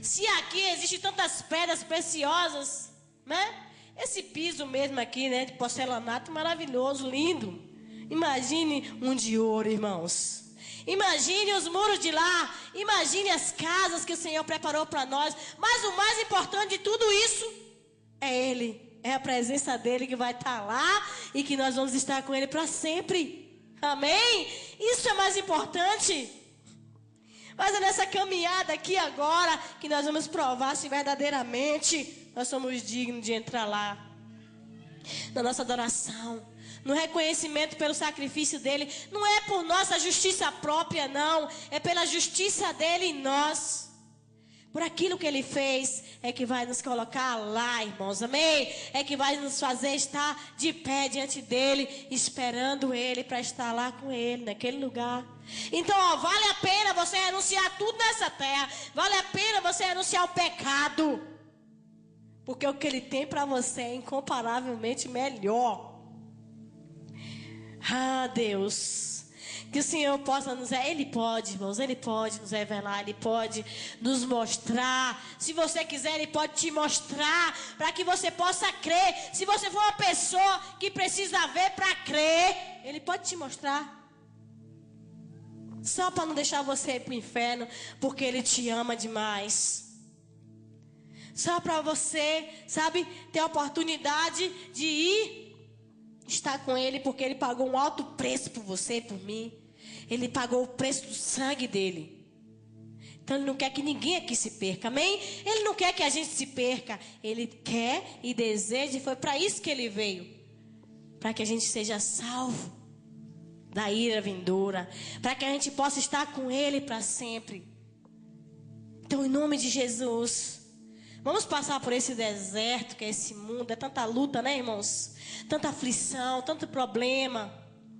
Se aqui existem tantas pedras preciosas, né? Esse piso mesmo aqui, né, de porcelanato maravilhoso, lindo. Imagine um de ouro, irmãos. Imagine os muros de lá. Imagine as casas que o Senhor preparou para nós. Mas o mais importante de tudo isso é Ele. É a presença dEle que vai estar lá e que nós vamos estar com Ele para sempre. Amém? Isso é mais importante. Mas é nessa caminhada aqui agora que nós vamos provar se verdadeiramente nós somos dignos de entrar lá. Na nossa adoração, no reconhecimento pelo sacrifício dEle. Não é por nossa justiça própria, não. É pela justiça dEle em nós. Por aquilo que Ele fez, é que vai nos colocar lá, irmãos, amém? É que vai nos fazer estar de pé diante dEle, esperando Ele para estar lá com Ele, naquele lugar. Então, vale a pena você renunciar tudo nessa terra. Vale a pena você renunciar o pecado. Porque o que Ele tem para você é incomparavelmente melhor. Ah, Deus. Que o Senhor possa nos... Ele pode, irmãos, Ele pode nos revelar, Ele pode nos mostrar. Se você quiser, Ele pode te mostrar, para que você possa crer. Se você for uma pessoa que precisa ver para crer, Ele pode te mostrar. Só para não deixar você ir para o inferno, porque Ele te ama demais. Só para você, sabe, ter a oportunidade de ir estar com Ele, porque Ele pagou um alto preço por você e por mim. Ele pagou o preço do sangue dEle. Então Ele não quer que ninguém aqui se perca, amém? Ele não quer que a gente se perca. Ele quer e deseja, e foi para isso que Ele veio. Para que a gente seja salvo da ira vindoura. Para que a gente possa estar com Ele para sempre. Então, em nome de Jesus... Vamos passar por esse deserto que é esse mundo. É tanta luta, né, irmãos? Tanta aflição, tanto problema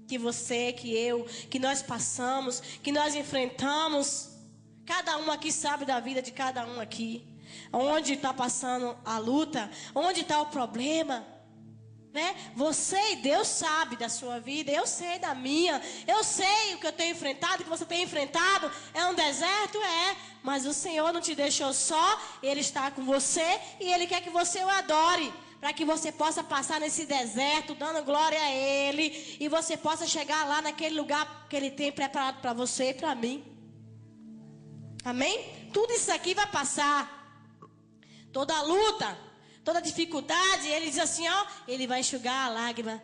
que você, que eu, que nós passamos, que nós enfrentamos. Cada um aqui sabe da vida de cada um aqui. Onde está passando a luta, onde está o problema, né? Você e Deus sabe da sua vida, eu sei da minha. Eu sei o que eu tenho enfrentado, o que você tem enfrentado. É um deserto? É. Mas o Senhor não te deixou só. Ele está com você e Ele quer que você o adore. Para que você possa passar nesse deserto, dando glória a Ele. E você possa chegar lá naquele lugar que Ele tem preparado para você e para mim. Amém? Tudo isso aqui vai passar. Toda luta, toda dificuldade, Ele diz assim, Ele vai enxugar a lágrima,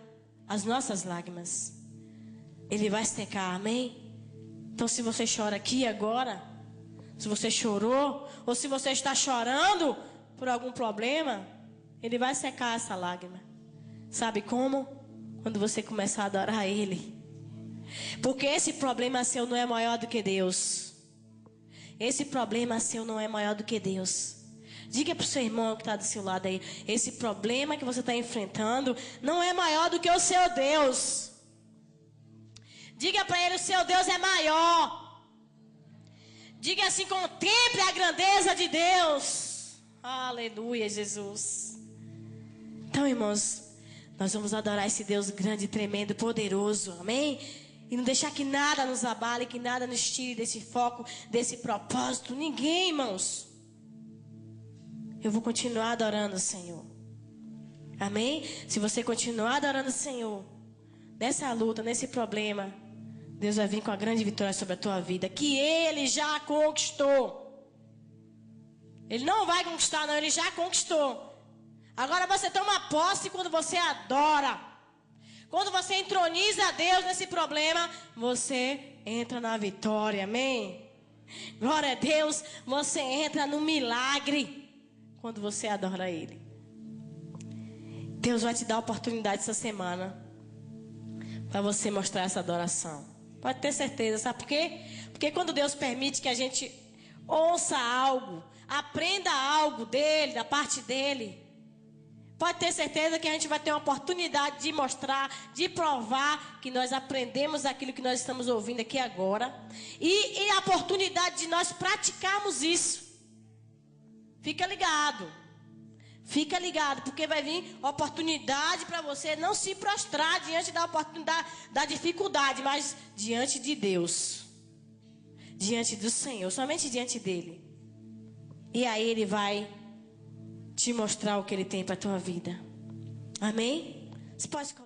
as nossas lágrimas. Ele vai secar, amém? Então se você chora aqui agora, se você chorou, ou se você está chorando por algum problema, Ele vai secar essa lágrima. Sabe como? Quando você começar a adorar Ele. Porque esse problema seu não é maior do que Deus. Esse problema seu não é maior do que Deus. Diga para o seu irmão que está do seu lado aí. Esse problema que você está enfrentando não é maior do que o seu Deus. Diga para ele, o seu Deus é maior. Diga assim, contemple a grandeza de Deus. Aleluia, Jesus. Então, irmãos, nós vamos adorar esse Deus grande, tremendo, poderoso. Amém? E não deixar que nada nos abale, que nada nos tire desse foco, desse propósito. Ninguém, irmãos. Eu vou continuar adorando o Senhor. Amém? Se você continuar adorando o Senhor, nessa luta, nesse problema, Deus vai vir com a grande vitória sobre a tua vida, que Ele já conquistou. Ele não vai conquistar, não. Ele já conquistou. Agora você toma posse quando você adora. Quando você entroniza Deus nesse problema, você entra na vitória. Amém? Glória a Deus. Você entra no milagre quando você adora Ele. Deus vai te dar a oportunidade essa semana para você mostrar essa adoração. Pode ter certeza. Sabe por quê? Porque quando Deus permite que a gente ouça algo, aprenda algo dele, da parte dele, pode ter certeza que a gente vai ter uma oportunidade de mostrar, de provar que nós aprendemos aquilo que nós estamos ouvindo aqui agora. E a oportunidade de nós praticarmos isso. Fica ligado. Fica ligado, porque vai vir oportunidade para você não se prostrar diante da oportunidade, da dificuldade, mas diante de Deus. Diante do Senhor, somente diante dEle. E aí Ele vai te mostrar o que Ele tem para a tua vida. Amém? Você pode colocar.